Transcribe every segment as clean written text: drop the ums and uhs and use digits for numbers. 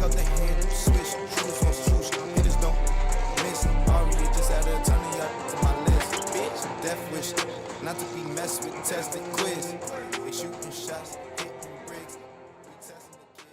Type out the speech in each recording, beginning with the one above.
out the hand, switch, truth on swoosh. Hitters don't miss. Already just added a ton of y'all to my list. Bitch, death wish, not to be messed with, tested quiz. They shooting shots, hitting bricks. We testing the kids.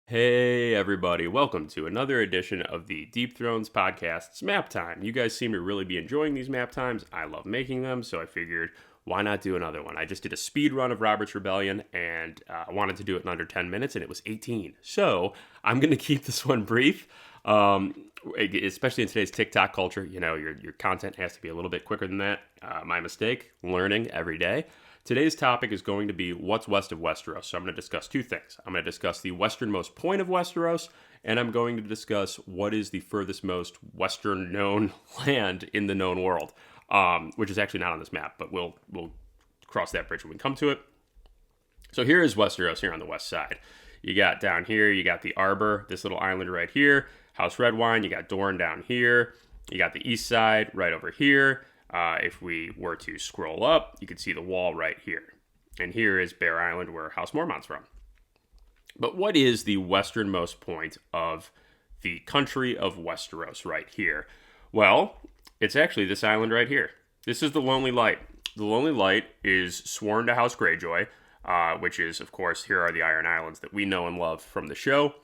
Hey everybody, welcome to another edition of the Deep Thrones podcast's Map Time. You guys seem to really be enjoying these map times. I love making them, so I figured why not do another one? I just did a speed run of Robert's Rebellion, and I wanted to do it in under 10 minutes, and it was 18. So I'm going to keep this one brief, especially in today's TikTok culture. You know, your content has to be a little bit quicker than that. My mistake, learning every day. Today's topic is going to be what's west of Westeros. So I'm going to discuss two things. I'm going to discuss the westernmost point of Westeros, and I'm going to discuss what is the furthest most western known land in the known world, which is actually not on this map, but we'll cross that bridge when we come to it. So here is Westeros here on the west side. You got down here, you got the Arbor, this little island right here, House Redwine, you got Dorne down here, you got the east side right over here. If we were to scroll up, you can see the wall right here. And here is Bear Island, where House Mormont's from. But what is the westernmost point of the country of Westeros right here? Well, it's actually this island right here. This is the Lonely Light. The Lonely Light is sworn to House Greyjoy, which is, of course, here are the Iron Islands that we know and love from the show.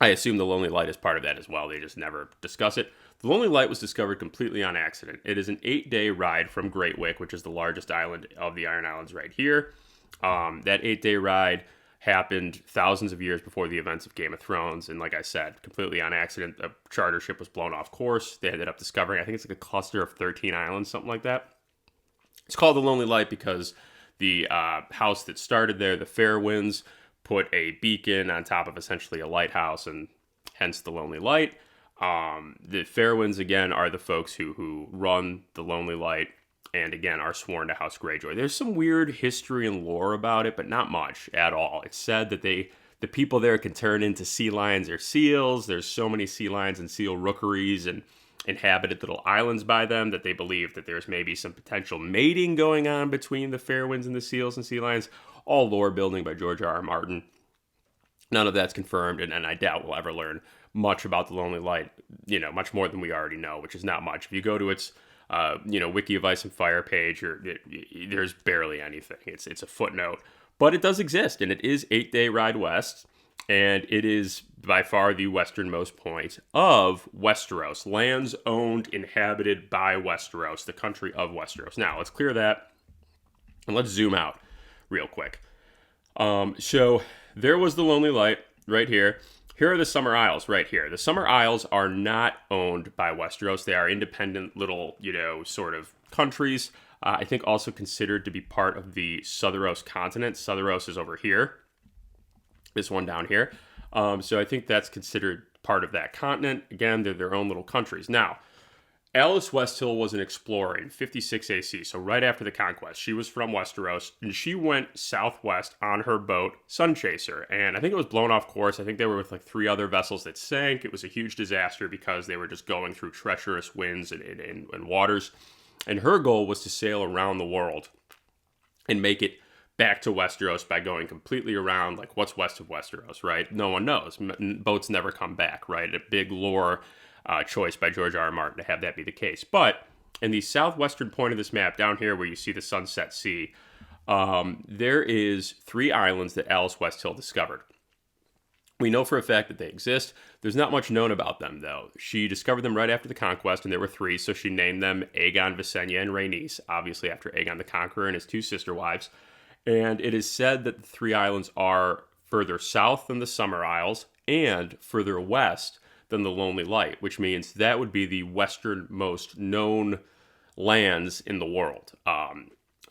I assume the Lonely Light is part of that as well. They just never discuss it. The Lonely Light was discovered completely on accident. It is an 8-day ride from Great Wick, which is the largest island of the Iron Islands right here. That 8-day ride happened thousands of years before the events of Game of Thrones. And like I said, completely on accident, a charter ship was blown off course. They ended up discovering, I think it's like a cluster of 13 islands, something like that. It's called the Lonely Light because the house that started there, the Fairwinds, put a beacon on top of essentially a lighthouse, and hence the Lonely Light. The Fairwinds, again, are the folks who run the Lonely Light, and again, are sworn to House Greyjoy. There's some weird history and lore about it, but not much at all. It's said that the people there can turn into sea lions or seals. There's so many sea lions and seal rookeries and inhabited little islands by them that they believe that there's maybe some potential mating going on between the Fairwinds and the seals and sea lions. All lore building by George R.R. Martin. None of that's confirmed, and I doubt we'll ever learn much about the Lonely Light, much more than we already know, which is not much. If you go to its, Wiki of Ice and Fire page, there's barely anything. It's a footnote. But it does exist, and it is 8-day ride west, and it is by far the westernmost point of Westeros, lands owned, inhabited by Westeros, the country of Westeros. Now, let's clear that, and let's zoom out real quick. So there was the Lonely Light right here. Here are the Summer Isles right here. The Summer Isles are not owned by Westeros. They are independent little, sort of countries. I think also considered to be part of the Southeros continent. Southeros is over here. This one down here. So I think that's considered part of that continent. Again, they're their own little countries. Now, Alice Westhill was an explorer in 56 AC, so right after the conquest. She was from Westeros, and she went southwest on her boat, Sunchaser, and I think it was blown off course. I think they were with like 3 other vessels that sank. It was a huge disaster because they were just going through treacherous winds and waters, and her goal was to sail around the world and make it back to Westeros by going completely around, like, what's west of Westeros, right? No one knows. Boats never come back, right? A big lore choice by George R.R. Martin to have that be the case. But in the southwestern point of this map, down here where you see the Sunset Sea, there is 3 islands that Alice Westhill discovered. We know for a fact that they exist. There's not much known about them, though. She discovered them right after the conquest, and there were 3, so she named them Aegon, Visenya, and Rhaenys, obviously after Aegon the Conqueror and his 2 sister wives. And it is said that the 3 islands are further south than the Summer Isles and further west than the Lonely Light, which means that would be the westernmost known lands in the world.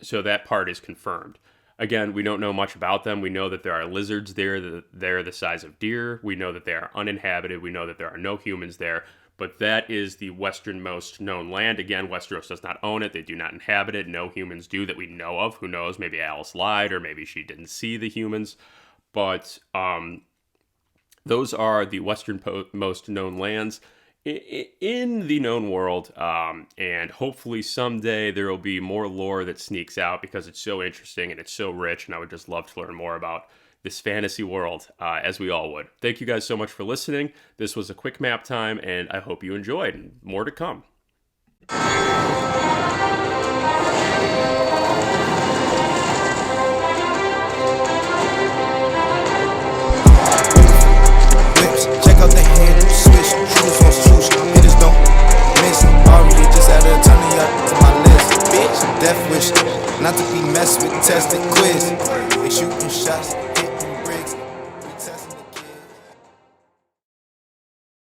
So that part is confirmed. Again, we don't know much about them. We know that there are lizards there that they're the size of deer. We know that they are uninhabited. We know that there are no humans there. But that is the westernmost known land. Again, Westeros does not own it. They do not inhabit it. No humans do that we know of. Who knows? Maybe Alice lied, or maybe she didn't see the humans. But those are the westernmost known lands. in the known world, and hopefully someday there will be more lore that sneaks out because it's so interesting and it's so rich, and I would just love to learn more about this fantasy world, as we all would. Thank you guys so much for listening. This was a quick map time, and I hope you enjoyed, and more to come. Check out the hand switch, shooters on swoosh, hitters don't miss. Already just added a ton of y'all to my list. Bitch, death wish, not to be messed with, tested quiz. They shooting shots.